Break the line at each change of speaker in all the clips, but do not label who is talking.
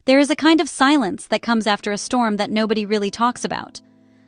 There is a kind of silence that comes after a storm that nobody really talks about.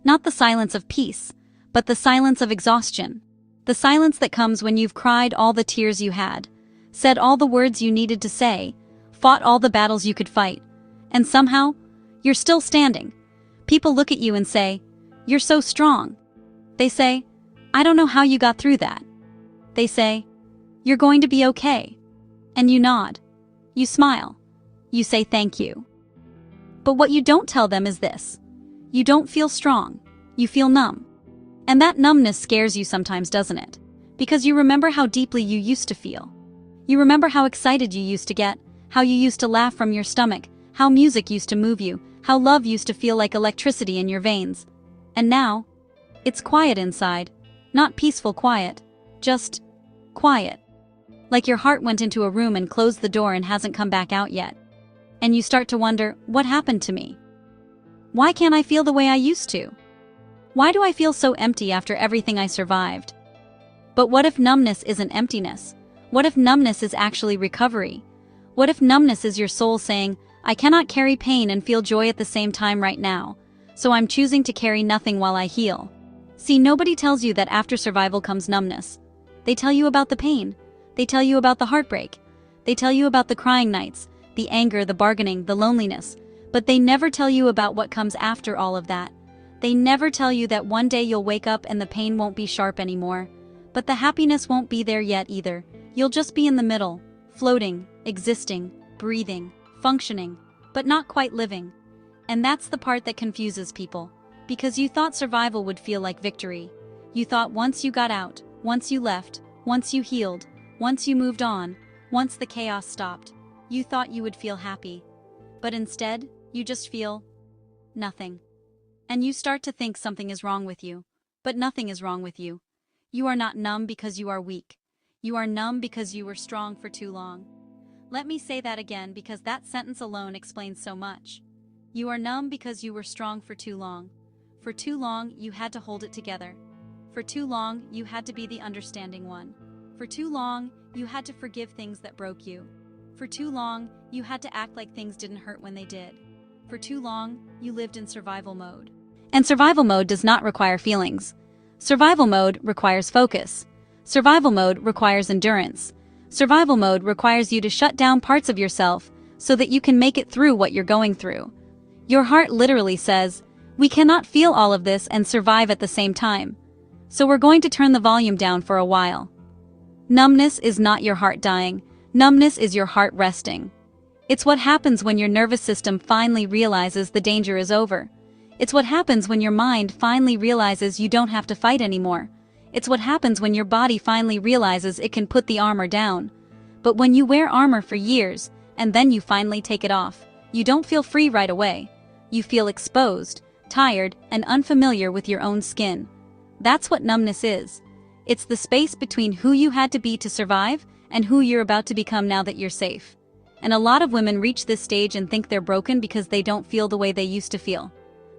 Not the silence of peace, but the silence of exhaustion. The silence that comes when you've cried all the tears you had, said all the words you needed to say, fought all the battles you could fight, and somehow, you're still standing. People look at you and say, "You're so strong." They say, "I don't know how you got through that." They say, "You're going to be okay." And you nod. You smile. You say thank you. But what you don't tell them is this. You don't feel strong. You feel numb. And that numbness scares you sometimes, doesn't it? Because you remember how deeply you used to feel. You remember how excited you used to get, how you used to laugh from your stomach, how music used to move you, how love used to feel like electricity in your veins. And now, it's quiet inside. Not peaceful quiet, just quiet. Like your heart went into a room and closed the door and hasn't come back out yet. And you start to wonder, what happened to me? Why can't I feel the way I used to? Why do I feel so empty after everything I survived? But what if numbness isn't emptiness? What if numbness is actually recovery? What if numbness is your soul saying, "I cannot carry pain and feel joy at the same time right now, so I'm choosing to carry nothing while I heal"? See, nobody tells you that after survival comes numbness. They tell you about the pain. They tell you about the heartbreak. They tell you about the crying nights, the anger, the bargaining, the loneliness. But they never tell you about what comes after all of that. They never tell you that one day you'll wake up and the pain won't be sharp anymore. But the happiness won't be there yet either. You'll just be in the middle, floating, existing, breathing, functioning, but not quite living. And that's the part that confuses people. Because you thought survival would feel like victory. You thought once you got out, once you left, once you healed, once you moved on, once the chaos stopped, you thought you would feel happy. But instead, you just feel nothing. And you start to think something is wrong with you. But nothing is wrong with you. You are not numb because you are weak. You are numb because you were strong for too long. Let me say that again because that sentence alone explains so much. You are numb because you were strong for too long. For too long, you had to hold it together. For too long, you had to be the understanding one. For too long, you had to forgive things that broke you. For too long, you had to act like things didn't hurt when they did. For too long, you lived in survival mode. And survival mode does not require feelings. Survival mode requires focus. Survival mode requires endurance. Survival mode requires you to shut down parts of yourself so that you can make it through what you're going through. Your heart literally says, "We cannot feel all of this and survive at the same time. So we're going to turn the volume down for a while." Numbness is not your heart dying. Numbness is your heart resting. It's what happens when your nervous system finally realizes the danger is over. It's what happens when your mind finally realizes you don't have to fight anymore. It's what happens when your body finally realizes it can put the armor down. But when you wear armor for years, and then you finally take it off, you don't feel free right away. You feel exposed, tired, and unfamiliar with your own skin. That's what numbness is. It's the space between who you had to be to survive and who you're about to become now that you're safe. And a lot of women reach this stage and think they're broken because they don't feel the way they used to feel.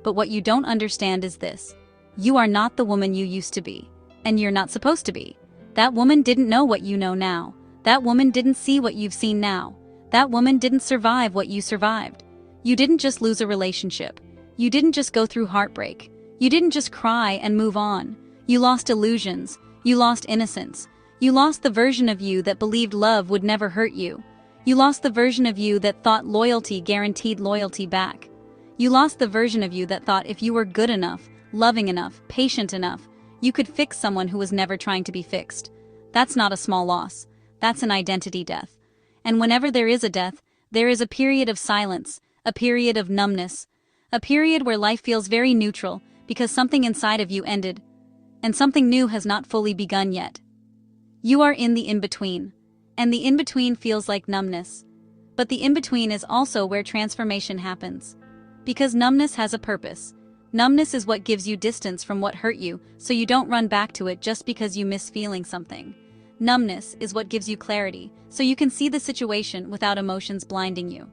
But what you don't understand is this. You are not the woman you used to be. And you're not supposed to be. That woman didn't know what you know now. That woman didn't see what you've seen now. That woman didn't survive what you survived. You didn't just lose a relationship. You didn't just go through heartbreak. You didn't just cry and move on. You lost illusions. You lost innocence. You lost the version of you that believed love would never hurt you. You lost the version of you that thought loyalty guaranteed loyalty back. You lost the version of you that thought if you were good enough, loving enough, patient enough, you could fix someone who was never trying to be fixed. That's not a small loss. That's an identity death. And whenever there is a death, there is a period of silence, a period of numbness, a period where life feels very neutral because something inside of you ended, and something new has not fully begun yet. You are in the in-between, and the in-between feels like numbness. But the in-between is also where transformation happens. Because numbness has a purpose. Numbness is what gives you distance from what hurt you, so you don't run back to it just because you miss feeling something. Numbness is what gives you clarity, so you can see the situation without emotions blinding you.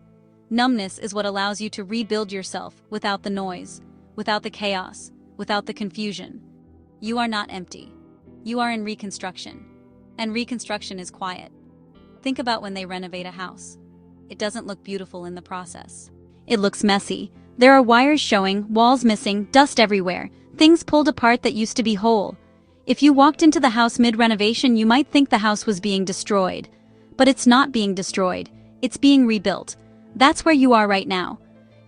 Numbness is what allows you to rebuild yourself without the noise, without the chaos, without the confusion. You are not empty. You are in reconstruction. And reconstruction is quiet. Think about when they renovate a house. it doesn't look beautiful in the process. It looks messy. There are wires showing, walls missing, dust everywhere, things pulled apart that used to be whole. If you walked into the house mid-renovation, you might think the house was being destroyed. But it's not being destroyed. It's being rebuilt. That's where you are right now.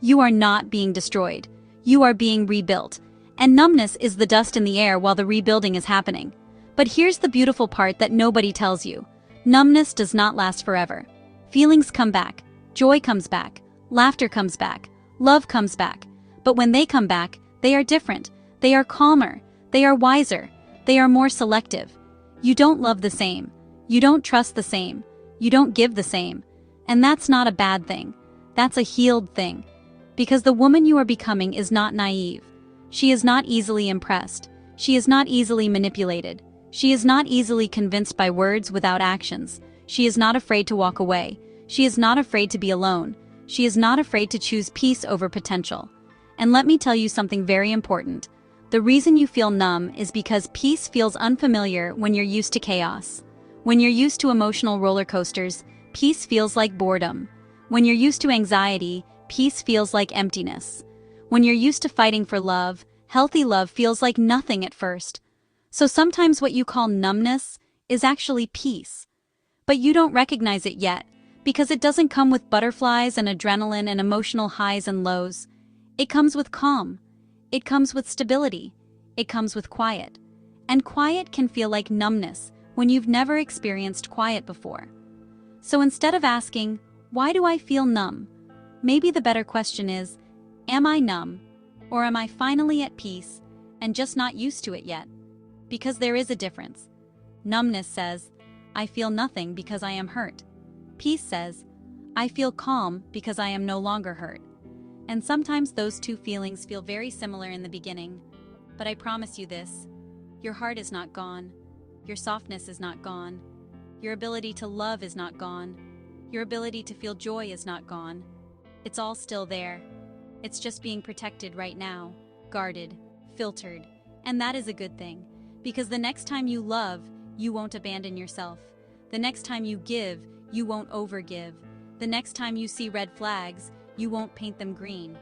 You are not being destroyed. You are being rebuilt. And numbness is the dust in the air while the rebuilding is happening. But here's the beautiful part that nobody tells you. Numbness does not last forever. Feelings come back. Joy comes back. Laughter comes back. Love comes back. But when they come back, they are different. They are calmer. They are wiser. They are more selective. You don't love the same. You don't trust the same. You don't give the same. And that's not a bad thing. That's a healed thing. Because the woman you are becoming is not naive. She is not easily impressed. She is not easily manipulated. She is not easily convinced by words without actions. She is not afraid to walk away. She is not afraid to be alone. She is not afraid to choose peace over potential. And let me tell you something very important. The reason you feel numb is because peace feels unfamiliar when you're used to chaos. When you're used to emotional roller coasters, peace feels like boredom. When you're used to anxiety, peace feels like emptiness. When you're used to fighting for love, healthy love feels like nothing at first. So sometimes what you call numbness is actually peace. But you don't recognize it yet, because it doesn't come with butterflies and adrenaline and emotional highs and lows. It comes with calm. It comes with stability. It comes with quiet. And quiet can feel like numbness when you've never experienced quiet before. So instead of asking, why do I feel numb? Maybe the better question is, am I numb? Or am I finally at peace and just not used to it yet? Because there is a difference. Numbness says, I feel nothing because I am hurt. Peace says, I feel calm because I am no longer hurt. And sometimes those two feelings feel very similar in the beginning. But I promise you this, your heart is not gone. Your softness is not gone. Your ability to love is not gone. Your ability to feel joy is not gone. It's all still there. It's just being protected right now, guarded, filtered. And that is a good thing, because the next time you love, you won't abandon yourself. The next time you give, you won't overgive. The next time you see red flags, you won't paint them green.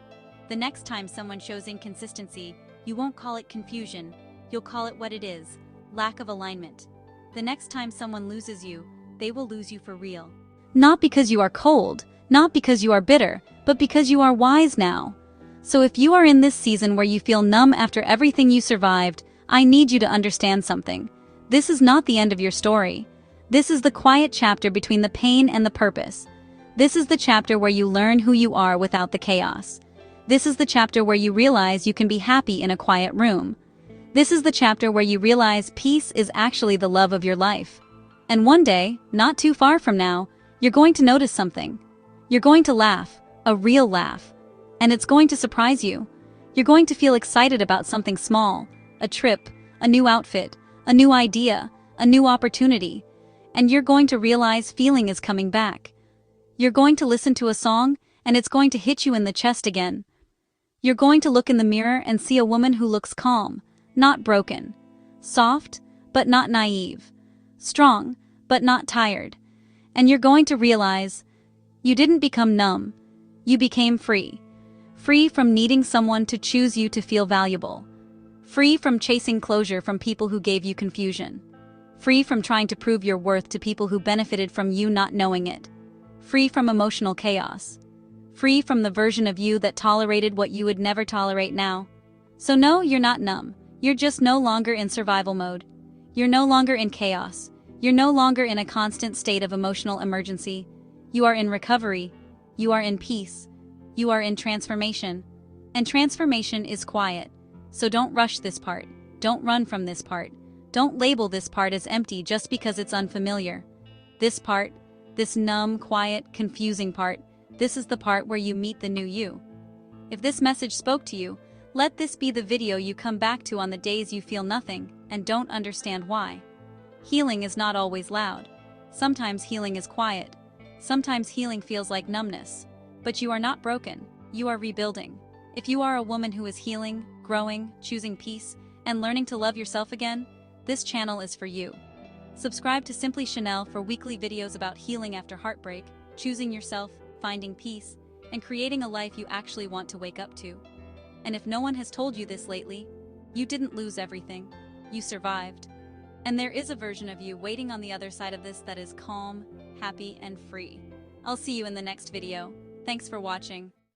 The next time someone shows inconsistency, you won't call it confusion. You'll call it what it is, lack of alignment. The next time someone loses you, they will lose you for real. Not because you are cold, not because you are bitter, but because you are wise now. So if you are in this season where you feel numb after everything you survived, I need you to understand something. This is not the end of your story. This is the quiet chapter between the pain and the purpose. This is the chapter where you learn who you are without the chaos. This is the chapter where you realize you can be happy in a quiet room. This is the chapter where you realize peace is actually the love of your life. And one day, not too far from now, you're going to notice something. You're going to laugh, a real laugh. And it's going to surprise you. You're going to feel excited about something small, a trip, a new outfit, a new idea, a new opportunity. And you're going to realize feeling is coming back. You're going to listen to a song, and it's going to hit you in the chest again. You're going to look in the mirror and see a woman who looks calm, not broken. Soft, but not naive. Strong, but not tired. And you're going to realize you didn't become numb. You became free. Free from needing someone to choose you to feel valuable. Free from chasing closure from people who gave you confusion. Free from trying to prove your worth to people who benefited from you not knowing it. Free from emotional chaos. Free from the version of you that tolerated what you would never tolerate now. So no, you're not numb. You're just no longer in survival mode. You're no longer in chaos. You're no longer in a constant state of emotional emergency. You are in recovery. You are in peace. You are in transformation. And transformation is quiet. So don't rush this part. Don't run from this part. Don't label this part as empty just because it's unfamiliar. This part, this numb, quiet, confusing part, this is the part where you meet the new you. If this message spoke to you, let this be the video you come back to on the days you feel nothing and don't understand why. Healing is not always loud. Sometimes healing is quiet. Sometimes healing feels like numbness. But you are not broken. You are rebuilding. If you are a woman who is healing, growing, choosing peace, and learning to love yourself again, this channel is for you. Subscribe to Simply Chanel for weekly videos about healing after heartbreak, choosing yourself, finding peace, and creating a life you actually want to wake up to. And if no one has told you this lately, you didn't lose everything. You survived. And there is a version of you waiting on the other side of this that is calm, happy, and free. I'll see you in the next video. Thanks for watching.